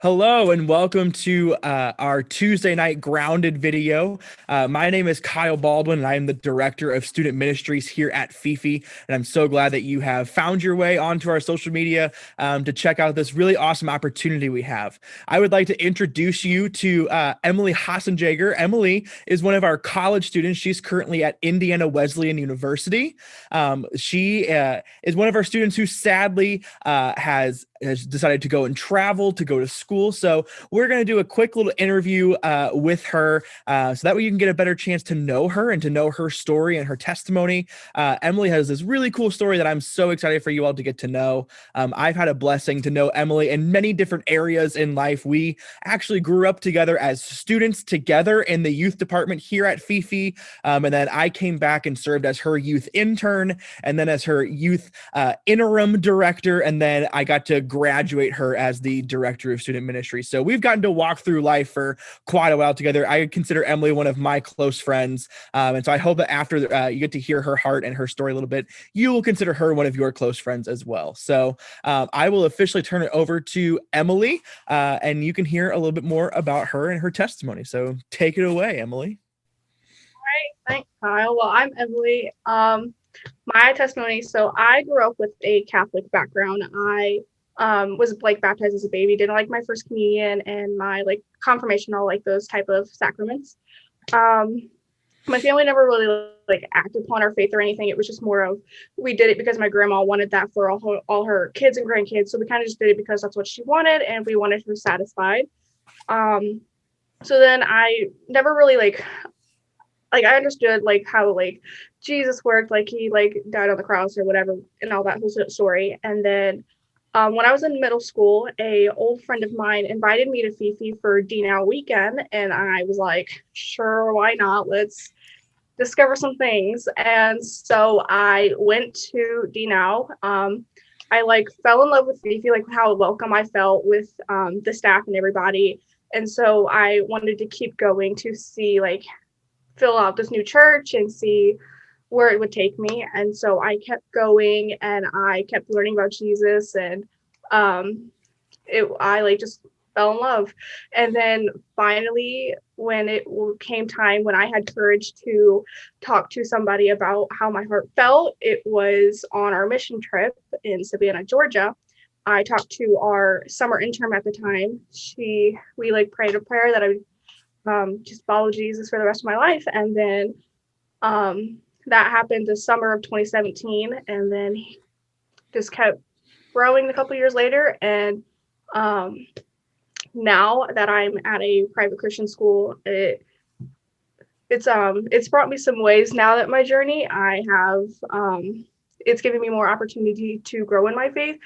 Hello and welcome to our Tuesday night grounded video. My name is Kyle Baldwin and I am the Director of Student Ministries here at Fifi. And I'm so glad that you have found your way onto our social media to check out this really awesome opportunity we have. I would like to introduce you to Emily Hasenjaeger. Emily is one of our college students. She's currently at Indiana Wesleyan University. She is one of our students who sadly has decided to go and travel to go to school. So we're going to do a quick little interview with her so that way you can get a better chance to know her and to know her story and her testimony. Emily has this really cool story that I'm so excited for you all to get to know. I've had a blessing to know Emily in many different areas in life. We actually grew up together as students together in the youth department here at Fifi. And then I came back and served as her youth intern and then as her youth interim director. And then I got to graduate her as the director of student ministry. So we've gotten to walk through life for quite a while together. I consider Emily one of my close friends. And so I hope that after you get to hear her heart and her story a little bit, you will consider her one of your close friends as well. So I will officially turn it over to Emily and you can hear a little bit more about her and her testimony. So take it away, Emily. All right, thanks, Kyle. Well, I'm Emily. My testimony. So I grew up with a Catholic background. I was baptized as a baby, did my first communion and my confirmation, all those type of sacraments. My family never really acted upon our faith or anything. It was just more of we did it because my grandma wanted that for all her kids and grandkids. So we kind of just did it because that's what she wanted and we wanted her satisfied. So then I never really I understood how Jesus worked, he died on the cross or whatever and all that whole story. And then when I was in middle school, a old friend of mine invited me to Fifi for D-Now weekend, and I was like, sure, why not? Let's discover some things. And so I went to D-Now. I fell in love with Fifi, how welcome I felt with the staff and everybody. And so I wanted to keep going to see fill out this new church and see where it would take me. And so I kept going and I kept learning about Jesus and I just fell in love. And then finally, when it came time when I had courage to talk to somebody about how my heart felt, it was on our mission trip in Savannah, Georgia. I talked to our summer intern at the time. We prayed a prayer that I would just follow Jesus for the rest of my life. And then that happened the summer of 2017, and then just kept growing a couple years later. And now that I'm at a private Christian school, it's brought me some ways now that my journey. I have it's given me more opportunity to grow in my faith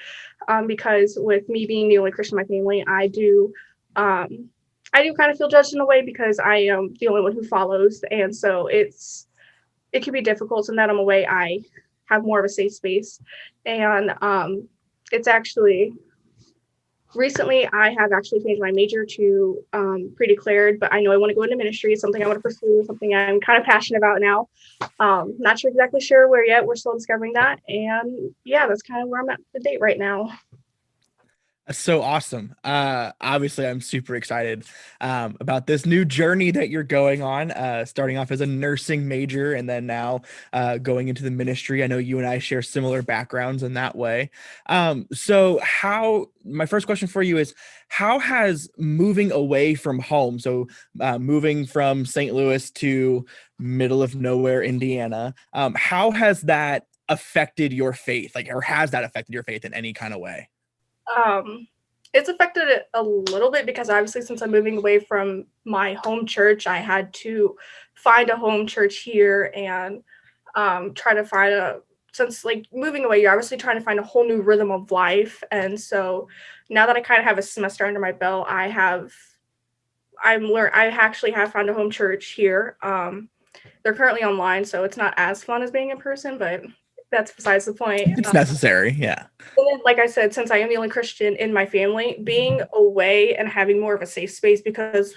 because with me being the only Christian in my family, I do kind of feel judged in a way because I am the only one who follows, and so it can be difficult. So now I'm away, I have more of a safe space. And it's actually recently I have actually changed my major to pre-declared, but I know I want to go into ministry. It's something I want to pursue, something I'm kind of passionate about now. Not sure exactly sure where yet. We're still discovering that. And yeah, that's kind of where I'm at the date right now. That's so awesome. Obviously, I'm super excited about this new journey that you're going on, starting off as a nursing major and then now going into the ministry. I know you and I share similar backgrounds in that way. My first question for you is, how has moving away from home, so moving from St. Louis to middle of nowhere, Indiana, how has that affected your faith? Or has that affected your faith in any kind of way? It's affected it a little bit because obviously since I'm moving away from my home church, I had to find a home church here and try to find since moving away, you're obviously trying to find a whole new rhythm of life. And so now that I kind of have a semester under my belt, I actually have found a home church here. They're currently online, so it's not as fun as being in person, but that's besides the point. It's necessary, yeah. And then, like I said, since I am the only Christian in my family, being away and having more of a safe space because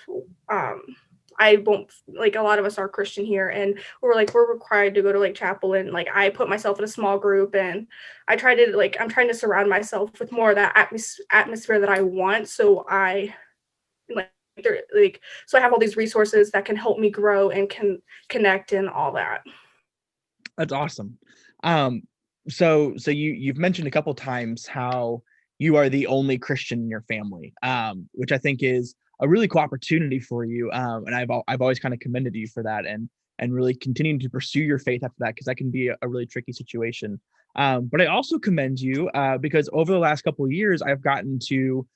I won't, like, a lot of us are Christian here, and we're required to go to like chapel, and like I put myself in a small group, and I'm trying to surround myself with more of that atmosphere that I want. So like I have all these resources that can help me grow and can connect and all that. That's awesome. Um, so you've mentioned a couple times how you are the only Christian in your family, which I think is a really cool opportunity for you. And I've always kind of commended you for that, and really continuing to pursue your faith after that, because that can be a really tricky situation. But I also commend you because over the last couple of years, I've gotten to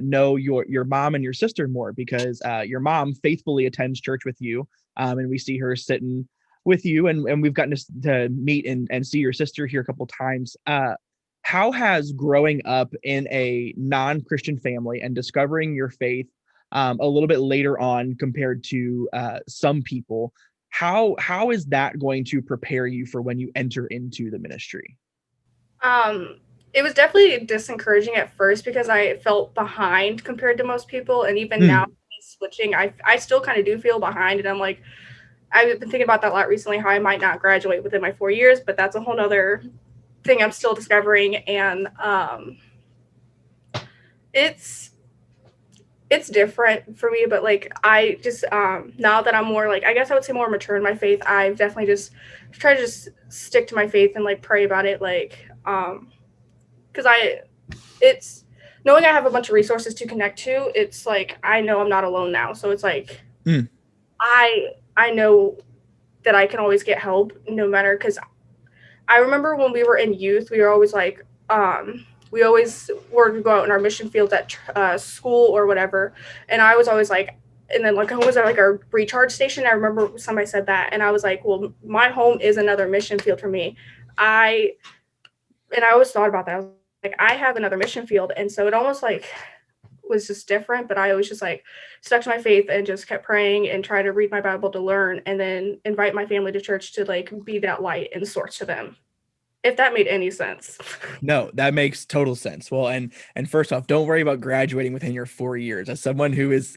know your mom and your sister more, because your mom faithfully attends church with you, and we see her sitting with you, and we've gotten to meet and see your sister here a couple times. How has growing up in a non-Christian family and discovering your faith a little bit later on compared to some people, how is that going to prepare you for when you enter into the ministry? Um, it was definitely disencouraging at first because I felt behind compared to most people, and even now Hmm. switching, I still kind of do feel behind, and I'm like, I've been thinking about that a lot recently, how I might not graduate within my 4 years, but that's a whole nother thing I'm still discovering. And it's it's different for me, but like I just now that I'm more, like, I guess I would say more mature in my faith, I've definitely just tried to just stick to my faith and like pray about it, like because it's knowing I have a bunch of resources to connect to. It's like I know I'm not alone now, so it's like Hmm. I know that I can always get help no matter, because I remember when we were in youth, we were always like, we always were to go out in our mission fields at school or whatever, and I was always like, and then like home was at like our recharge station. I remember somebody said that, and I was like, well, my home is another mission field for me. I and I always thought about that. I was like, I have another mission field, and so it almost like was just different. But I always just like stuck to my faith and just kept praying and try to read my Bible to learn, and then invite my family to church to like be that light and source to them, if that made any sense. No, that makes total sense. Well, and first off, don't worry about graduating within your 4 years. As someone who is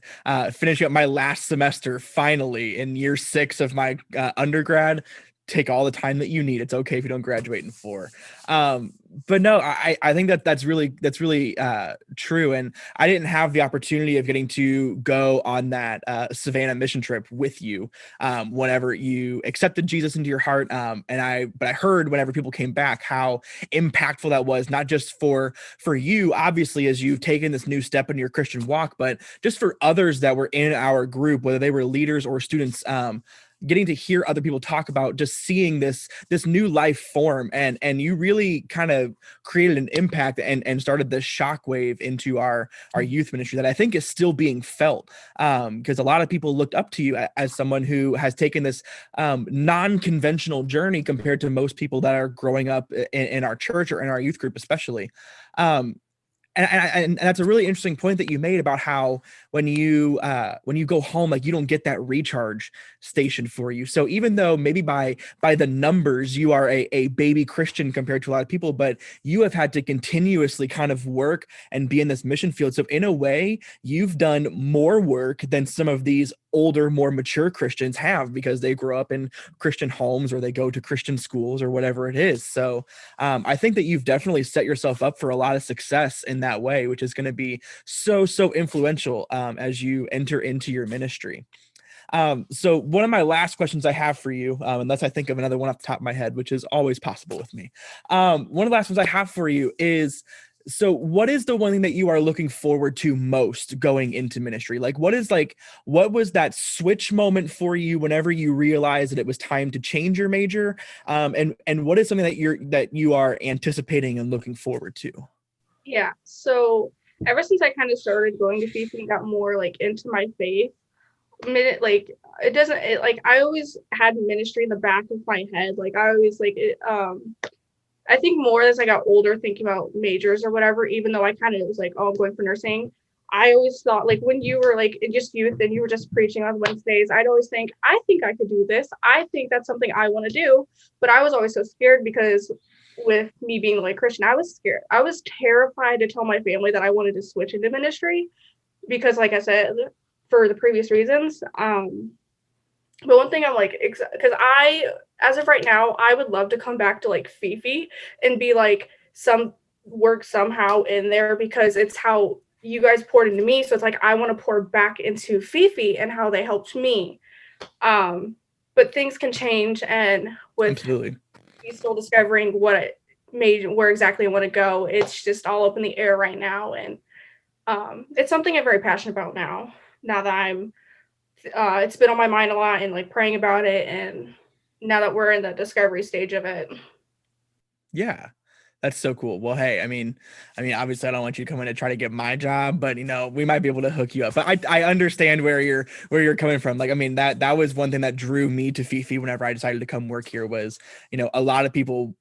finishing up my last semester finally in year 6 of my undergrad, take all the time that you need. It's okay if you don't graduate in 4. But no, I think that's really true. And I didn't have the opportunity of getting to go on that Savannah mission trip with you whenever you accepted Jesus into your heart. But I heard whenever people came back how impactful that was, not just for you, obviously, as you've taken this new step in your Christian walk, but just for others that were in our group, whether they were leaders or students. Getting to hear other people talk about just seeing this new life form, and you really kind of created an impact and started this shockwave into our youth ministry that I think is still being felt, because a lot of people looked up to you as someone who has taken this non-conventional journey compared to most people that are growing up in our church or in our youth group especially. um, and that's a really interesting point that you made about how when you go home, like, you don't get that recharge station for you. So even though maybe by the numbers you are a baby Christian compared to a lot of people, but you have had to continuously kind of work and be in this mission field. So in a way, you've done more work than some of these older, more mature Christians have, because they grow up in Christian homes or they go to Christian schools or whatever it is. So I think that you've definitely set yourself up for a lot of success in that way, which is going to be so influential as you enter into your ministry. So one of my last questions I have for you, unless I think of another one off the top of my head, which is always possible with me. One of the last ones I have for you is, so what is the one thing that you are looking forward to most going into ministry? Like, what was that switch moment for you whenever you realized that it was time to change your major? And what is something that you are anticipating and looking forward to? Yeah. So ever since I kind of started going to FIFA and got more like into my faith, minute like like I always had ministry in the back of my head. Like I always like it. I think more as I got older, thinking about majors or whatever, even though I kind of was like, oh, I'm going for nursing. I always thought, like, when you were like in just youth and you were just preaching on Wednesdays, I'd always I think I could do this. I think that's something I want to do. But I was always so scared because with me being like Christian, I was scared. I was terrified to tell my family that I wanted to switch into ministry because, like I said, for the previous reasons. But one thing I'm like, because as of right now, I would love to come back to like Fifi and be like some work somehow in there because it's how you guys poured into me. So it's like I want to pour back into Fifi and how they helped me. But things can change, and with Absolutely. me still discovering what it made, where exactly I want to go, it's just all up in the air right now, and it's something I'm very passionate about now. Now that I'm it's been on my mind a lot and like praying about it, and now that we're in the discovery stage of it. Yeah. That's so cool. Well, hey, I mean, obviously I don't want you to come in and try to get my job, but we might be able to hook you up. But I understand where you're coming from. Like, I mean, that was one thing that drew me to Fifi whenever I decided to come work here was, a lot of people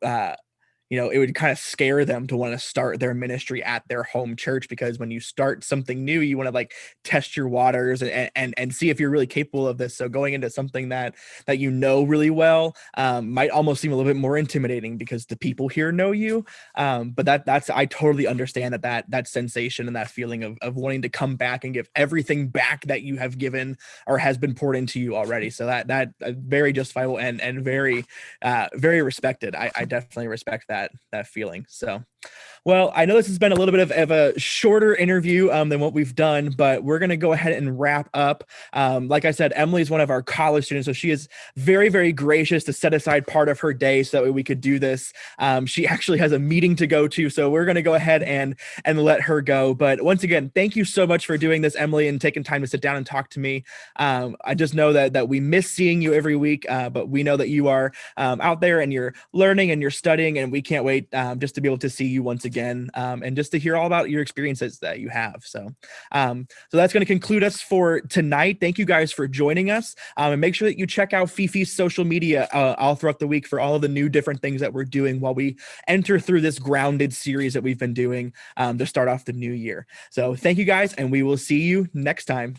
it would kind of scare them to want to start their ministry at their home church because when you start something new, you want to like test your waters and see if you're really capable of this. So going into something that really well might almost seem a little bit more intimidating because the people here know you. But that's I totally understand that sensation and that feeling of wanting to come back and give everything back that you have given or has been poured into you already. So that very justifiable and very very respected. I definitely respect that feeling. So, well, I know this has been a little bit of a shorter interview than what we've done, but we're going to go ahead and wrap up. Like I said, Emily is one of our college students, so she is very, very gracious to set aside part of her day so that we could do this. She actually has a meeting to go to, so we're going to go ahead and let her go. But once again, thank you so much for doing this, Emily, and taking time to sit down and talk to me. I just know that we miss seeing you every week, but we know that you are out there and you're learning and you're studying, and we can't wait just to be able to see you once again and just to hear all about your experiences that you have. So that's going to conclude us for tonight. Thank you guys for joining us, and make sure that you check out Fifi's social media all throughout the week for all of the new different things that we're doing while we enter through this grounded series that we've been doing to start off the new year. So thank you guys, and we will see you next time.